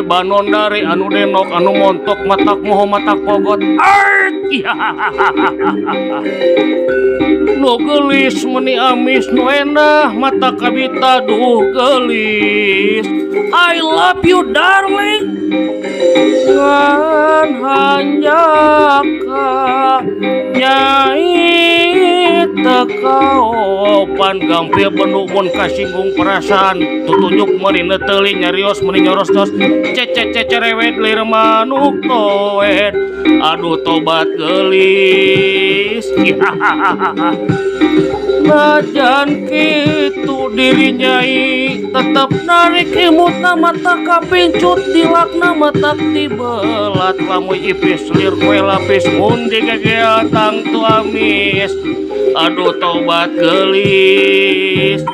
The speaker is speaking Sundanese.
Banon dari anu denok anu montok matak moho matak pogot art nu gelis meni amis nu endah mata kabita duh gelis I love you darling ngan hanya ka nyai tekaopan gampil penuh mun kasinggung perasaan tutunjuk meni neteli nyarios meni nyoros-nyoros cerewet lir manuk toet aduh tobat gelis najan kitu diri nyai tetep narik imutna mata kapincut dilakna mata tibelat lamun ipis lir kue lapis mundi gageatang tu amis aduh tobat gelis